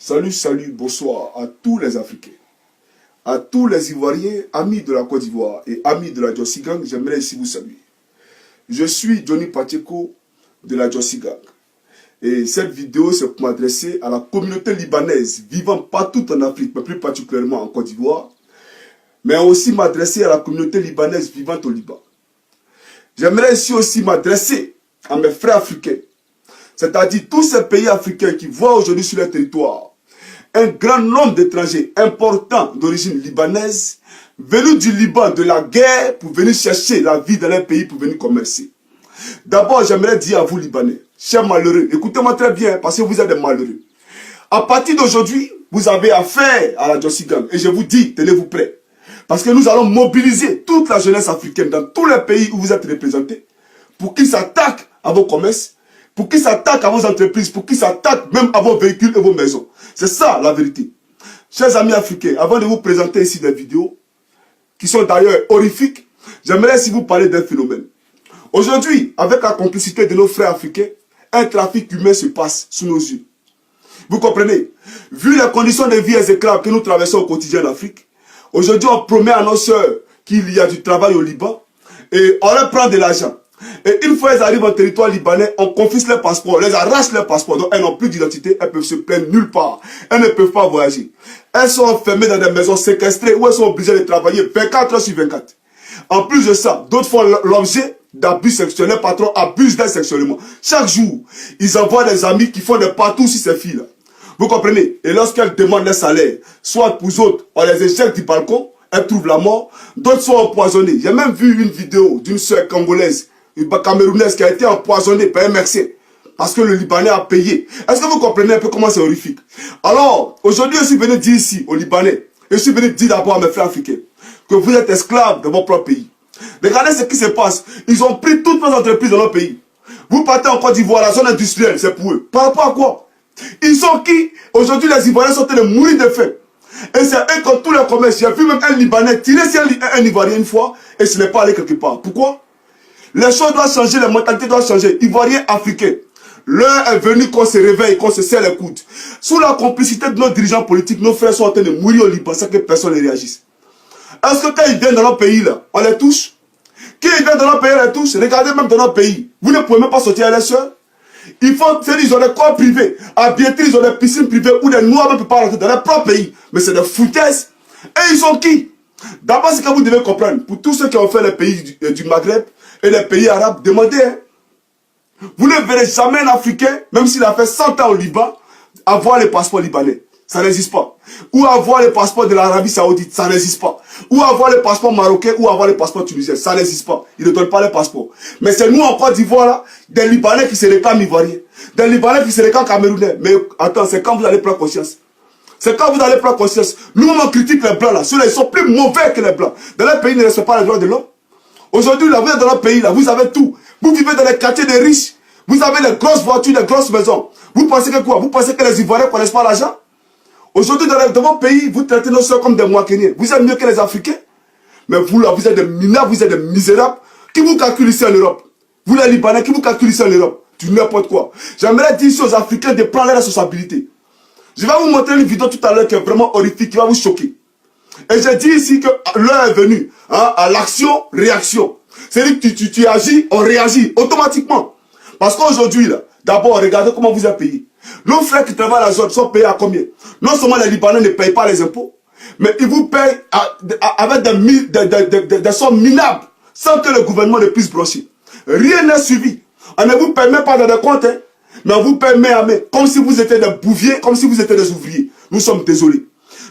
Salut, salut, bonsoir à tous les Africains, à tous les Ivoiriens, amis de la Côte d'Ivoire et amis de la Jossi Gang, j'aimerais ici vous saluer. Je suis Johnny Pacheco de la Jossi Gang. Et cette vidéo, c'est pour m'adresser à la communauté libanaise vivant partout en Afrique, mais plus particulièrement en Côte d'Ivoire, mais aussi m'adresser à la communauté libanaise vivant au Liban. J'aimerais ici aussi m'adresser à mes frères africains, c'est-à-dire tous ces pays africains qui voient aujourd'hui sur leur territoire un grand nombre d'étrangers importants d'origine libanaise venus du Liban, de la guerre, pour venir chercher la vie dans leur pays, pour venir commercer. D'abord, j'aimerais dire à vous, Libanais, chers malheureux, écoutez-moi très bien, parce que vous êtes des malheureux. À partir d'aujourd'hui, vous avez affaire à la Jossi Gang. Et je vous dis, tenez-vous prêts. Parce que nous allons mobiliser toute la jeunesse africaine dans tous les pays où vous êtes représentés pour qu'ils s'attaquent à vos commerces, pour qu'ils s'attaquent à vos entreprises, pour qu'ils s'attaquent même à vos véhicules et vos maisons. C'est ça la vérité. Chers amis africains, avant de vous présenter ici des vidéos, qui sont d'ailleurs horrifiques, j'aimerais ici vous parler d'un phénomène. Aujourd'hui, avec la complicité de nos frères africains, un trafic humain se passe sous nos yeux. Vous comprenez? Vu les conditions de vie exécrables que nous traversons au quotidien en Afrique, aujourd'hui on promet à nos sœurs qu'il y a du travail au Liban et on leur prend de l'argent. Et une fois qu'elles arrivent en territoire libanais, on confisque leurs passeports, on les arrache leurs passeports. Donc elles n'ont plus d'identité, elles peuvent se plaindre nulle part. Elles ne peuvent pas voyager. Elles sont enfermées dans des maisons séquestrées où elles sont obligées de travailler 24 heures sur 24. En plus de ça, d'autres font l'objet d'abus sexuels. Les patrons abusent d'elles sexuellement. Chaque jour, ils envoient des amis qui font des patous sur ces filles-là. Vous comprenez? Et lorsqu'elles demandent leur salaire, soit pour autres, on les éjecte du balcon, elles trouvent la mort. D'autres sont empoisonnés. J'ai même vu une vidéo d'une sœur congolaise, une camerounaise qui a été empoisonnée par un Mexicain parce que le Libanais a payé. Est-ce que vous comprenez un peu comment c'est horrifique? Alors, aujourd'hui, je suis venu dire ici, aux Libanais, et je suis venu dire d'abord à mes frères africains, que vous êtes esclaves de votre propre pays. Regardez ce qui se passe. Ils ont pris toutes nos entreprises dans leur pays. Vous partez en Côte d'Ivoire, la zone industrielle, c'est pour eux. Par rapport à quoi? Ils sont qui? Aujourd'hui, les Ivoiriens sont en train de mourir de faim. Et c'est eux comme tous les commerces. J'ai vu même un Libanais tirer sur un Ivoirien une fois, et ce n'est pas allé quelque part. Pourquoi? Les choses doivent changer, les mentalités doivent changer. Ivoiriens, Africains, l'heure est venue qu'on se réveille, qu'on se serre les coudes. Sous la complicité de nos dirigeants politiques, nos frères sont en train de mourir au Liban sans que personne ne réagisse. Est-ce que quand ils viennent dans notre pays, là, on les touche? Quand ils viennent dans notre pays, on les touche? Regardez même dans notre pays. Vous ne pouvez même pas sortir à les sœurs. Ils ont des corps privés. À Biétri, ils ont des piscines privées où les Noirs ne peuvent pas rentrer dans leur propre pays. Mais c'est des foutaises. Et ils sont qui? D'abord, c'est que vous devez comprendre. Pour tous ceux qui ont fait les pays du Maghreb et les pays arabes, demandez. Hein. Vous ne verrez jamais un Africain, même s'il a fait 100 ans au Liban, avoir le passeport libanais. Ça n'existe pas. Ou avoir le passeport de l'Arabie Saoudite. Ça n'existe pas. Ou avoir le passeport marocain ou avoir le passeport tunisien. Ça n'existe pas. Ils ne donnent pas le passeport. Mais c'est nous en Côte d'Ivoire, là, des Libanais qui se réclament ivoiriens. Des Libanais qui se réclament camerounais. Mais attends, c'est quand vous allez prendre conscience. C'est quand vous allez prendre conscience. Nous-mêmes, on critique les Blancs, là. Ceux-là, ils sont plus mauvais que les Blancs. Dans leur pays, ils ne respectent pas les droits de l'homme. Aujourd'hui, là, vous êtes dans notre pays, là, vous avez tout. Vous vivez dans les quartiers des riches. Vous avez les grosses voitures, les grosses maisons. Vous pensez que quoi? Vous pensez que les Ivoiriens ne connaissent pas l'argent? Aujourd'hui, dans votre pays, vous traitez nos soeurs comme des moqueniers. Vous êtes mieux que les Africains. Mais vous, là, vous êtes des minables, vous êtes des misérables. Qui vous calcule ici en Europe? Vous, les Libanais, qui vous calcule ici en Europe? Du n'importe quoi. J'aimerais dire ici aux Africains de prendre leurs responsabilités. Je vais vous montrer une vidéo tout à l'heure qui est vraiment horrifique, qui va vous choquer. Et j'ai dit ici que l'heure est venue hein, à l'action-réaction. C'est-à-dire que tu agis, on réagit automatiquement. Parce qu'aujourd'hui, là, d'abord, regardez comment vous êtes payés. Nos frères qui travaillent à la zone sont payés à combien? Non seulement les Libanais ne payent pas les impôts, mais ils vous payent avec des sommes minables, sans que le gouvernement ne puisse brocher. Rien n'est suivi. On ne vous paye même pas dans des comptes, hein, mais on vous paye main à main, comme si vous étiez des bouviers, comme si vous étiez des ouvriers. Nous sommes désolés.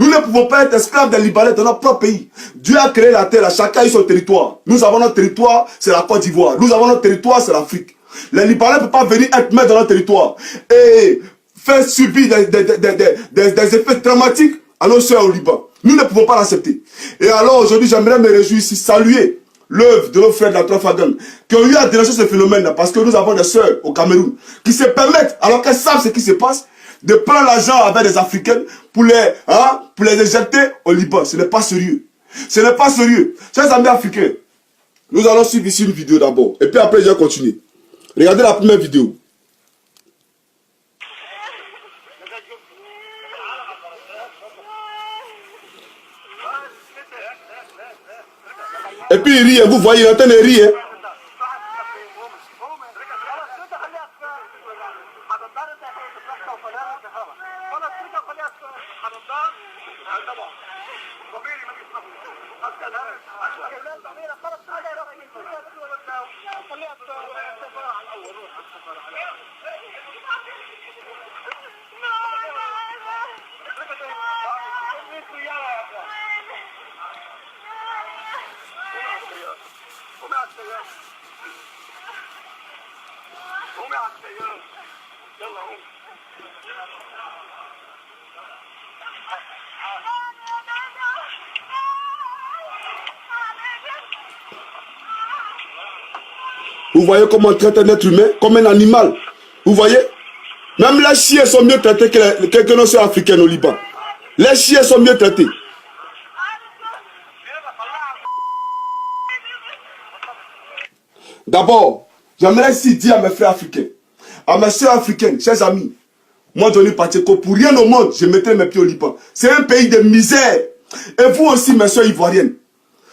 Nous ne pouvons pas être esclaves des Libanais dans notre propre pays. Dieu a créé la terre, chacun a son territoire. Nous avons notre territoire, c'est la Côte d'Ivoire. Nous avons notre territoire, c'est l'Afrique. Les Libanais ne peuvent pas venir être maîtres dans notre territoire et faire subir des effets dramatiques à nos soeurs au Liban. Nous ne pouvons pas l'accepter. Et alors aujourd'hui, j'aimerais me réjouir ici, saluer l'œuvre de nos frères de la Trafalgar qui ont eu à dénoncer ce phénomène-là parce que nous avons des soeurs au Cameroun qui se permettent, alors qu'elles savent ce qui se passe, de prendre l'argent avec des Africains pour les éjecter au Liban. Ce n'est pas sérieux. Ce n'est pas sérieux. Chers amis africains, nous allons suivre ici une vidéo d'abord. Et puis après, je vais continuer. Regardez la première vidéo. Et puis il rit, vous voyez, il est en train de rire. Vous voyez comment on traite un être humain comme un animal. Vous voyez? Même les chiens sont mieux traités que nos soeurs africaines au Liban. Les chiens sont mieux traités. D'abord, j'aimerais ici dire à mes frères africains, à mes soeurs africaines, chers amis, moi, Johnny Pacheco, pour rien au monde, je mettrai mes pieds au Liban. C'est un pays de misère. Et vous aussi, mes soeurs ivoiriennes.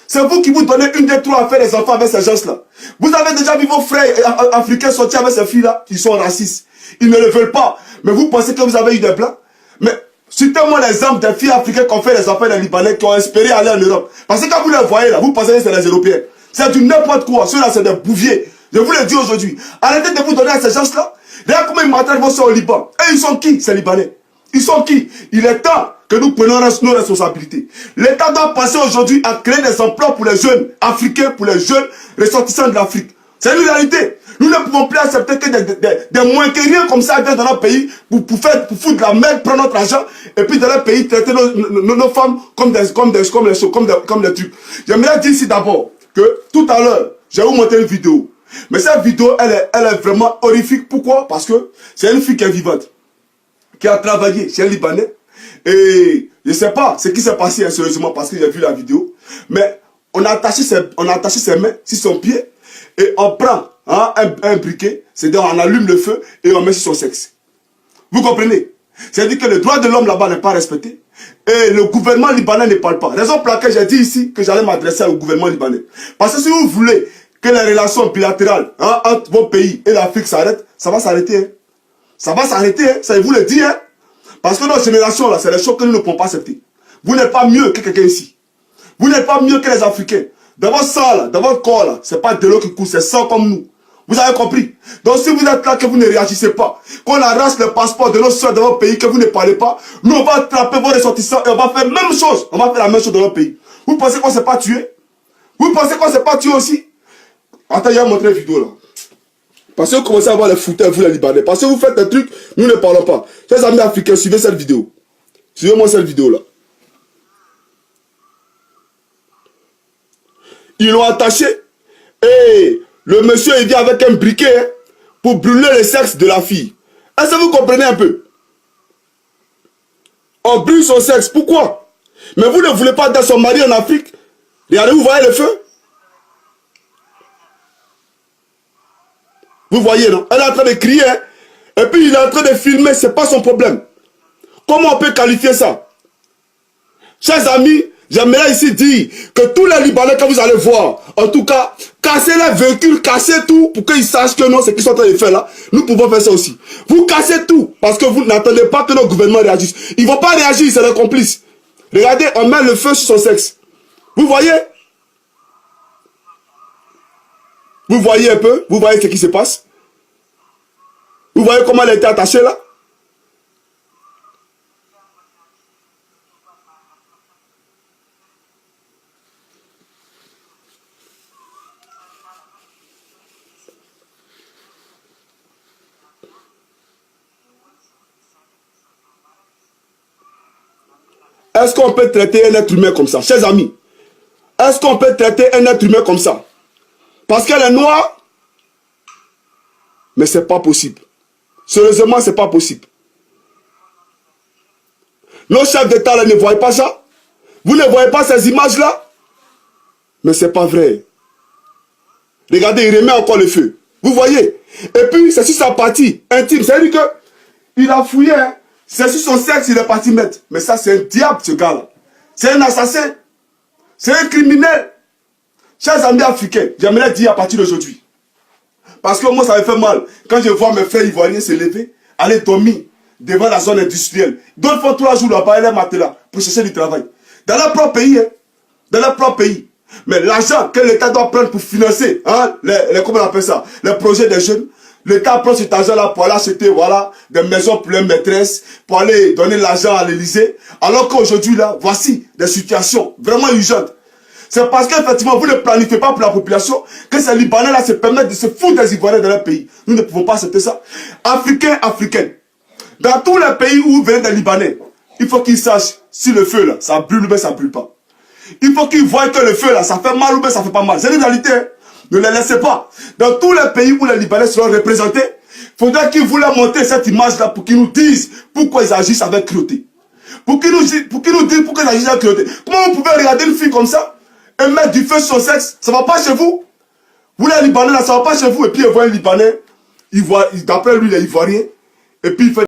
C'est vous qui vous donnez une des trois à faire les enfants avec ces gens-là. Vous avez déjà vu vos frères africains sortir avec ces filles-là. Ils sont racistes. Ils ne le veulent pas. Mais vous pensez que vous avez eu des blancs? Mais citez-moi l'exemple des filles africaines qui ont fait les enfants des Libanais, qui ont espéré aller en Europe. Parce que quand vous les voyez là, vous pensez que c'est les Européens. C'est du n'importe quoi. Ceux-là, c'est des bouviers. Je vous le dis aujourd'hui. Arrêtez de vous donner à ces gens-là. Regarde comment ils maltraitent vos soeurs au Liban. Et ils sont qui, ces Libanais? Ils sont qui? Il est temps que nous prenions nos responsabilités. L'État doit passer aujourd'hui à créer des emplois pour les jeunes africains, pour les jeunes ressortissants de l'Afrique. C'est une réalité. Nous ne pouvons plus accepter que des moins que rien comme ça viennent dans notre pays pour foutre de la merde, prendre notre argent et puis dans leur pays traiter nos femmes comme des trucs. J'aimerais dire ici d'abord que tout à l'heure, je vais vous montrer une vidéo. Mais cette vidéo, elle est vraiment horrifique. Pourquoi? Parce que c'est une fille qui est vivante, qui a travaillé chez un Libanais. Et je ne sais pas ce qui s'est passé sérieusement parce que j'ai vu la vidéo. Mais on a attaché ses mains sur son pied et on prend un briquet, c'est-à-dire on allume le feu et on met sur son sexe. Vous comprenez? C'est-à-dire que le droit de l'homme là-bas n'est pas respecté et le gouvernement libanais ne parle pas. Raison pour laquelle j'ai dit ici que j'allais m'adresser au gouvernement libanais. Parce que si vous voulez que les relations bilatérales entre vos pays et l'Afrique s'arrêtent, ça va s'arrêter. Hein. Ça va s'arrêter, hein. Ça je vous le dis. Hein. Parce que notre génération, là, c'est les choses que nous ne pouvons pas accepter. Vous n'êtes pas mieux que quelqu'un ici. Vous n'êtes pas mieux que les Africains. Dans votre sang, là, dans votre corps, là, c'est pas de l'eau qui coule, c'est sang comme nous. Vous avez compris? Donc si vous êtes là, que vous ne réagissez pas, qu'on arrache le passeport de nos soeurs dans votre pays, que vous ne parlez pas, nous on va attraper vos ressortissants et on va faire la même chose. On va faire la même chose dans notre pays. Vous pensez qu'on ne s'est pas tué? Vous pensez qu'on ne s'est pas tué aussi? Attends, il y a montré une vidéo là. Parce que vous commencez à avoir les fouteurs, vous les Libanais. Parce que vous faites des trucs, nous ne parlons pas. Chers amis africains, suivez cette vidéo. Suivez-moi cette vidéo là. Ils l'ont attaché et le monsieur il vient avec un briquet pour brûler le sexe de la fille. Est-ce que vous comprenez un peu? On brûle son sexe, pourquoi? Mais vous ne voulez pas dans son mari en Afrique? Regardez, vous voyez le feu? Vous voyez, non? Elle est en train de crier, hein? Et puis il est en train de filmer, c'est pas son problème. Comment on peut qualifier ça? Chers amis, j'aimerais ici dire que tous les Libanais que vous allez voir, en tout cas, cassez les véhicules, cassez tout pour qu'ils sachent que non, ce qu'ils sont en train de faire là, nous pouvons faire ça aussi. Vous cassez tout parce que vous n'attendez pas que nos gouvernements réagissent. Ils ne vont pas réagir, c'est les complices. Regardez, on met le feu sur son sexe. Vous voyez? Vous voyez un peu? Vous voyez ce qui se passe? Vous voyez comment elle a été attachée là? Est-ce qu'on peut traiter un être humain comme ça? Chers amis, est-ce qu'on peut traiter un être humain comme ça? Parce qu'elle est noire? Mais c'est pas possible. Sérieusement, c'est pas possible. Nos chefs d'État ne voient pas ça? Vous ne voyez pas ces images-là? Mais c'est pas vrai. Regardez, il remet encore le feu. Vous voyez? Et puis, c'est sur sa partie intime. C'est-à-dire qu'il a fouillé, hein? C'est sur son sexe, il est parti mettre. Mais ça, c'est un diable, ce gars-là. C'est un assassin. C'est un criminel. Chers amis africains, j'aimerais dire à partir d'aujourd'hui, parce que moi ça me fait mal, quand je vois mes frères ivoiriens se lever, aller dormir devant la zone industrielle. D'autres font 3 jours là-bas et les matelas pour chercher du travail. Dans leur propre pays, hein, dans leur propre pays. Mais l'argent que l'État doit prendre pour financer, hein, comment on appelle ça, les projets des jeunes, l'État prend cet argent-là pour aller acheter, voilà, des maisons pour les maîtresses, pour aller donner l'argent à l'Élysée. Alors qu'aujourd'hui, là, voici des situations vraiment urgentes. C'est parce qu'effectivement, vous ne planifiez pas pour la population que ces Libanais-là se permettent de se foutre des Ivoiriens dans leur pays. Nous ne pouvons pas accepter ça. Africains, Africaines, dans tous les pays où viennent des Libanais, il faut qu'ils sachent si le feu, là, ça brûle ou bien ça brûle pas. Il faut qu'ils voient que le feu, là, ça fait mal ou bien ça fait pas mal. C'est une réalité, hein. Ne les laissez pas. Dans tous les pays où les Libanais seront représentés, il faudra qu'ils voulaient montrer cette image-là pour qu'ils nous disent pourquoi ils agissent avec cruauté. Pour qu'ils nous disent pourquoi ils agissent avec cruauté. Comment vous pouvez regarder une fille comme ça et mettre du feu sur son sexe? Ça ne va pas chez vous. Vous les Libanais, là, ça ne va pas chez vous. Et puis, il voit un Libanais, d'après lui, il est ivoirien. Et puis, il fait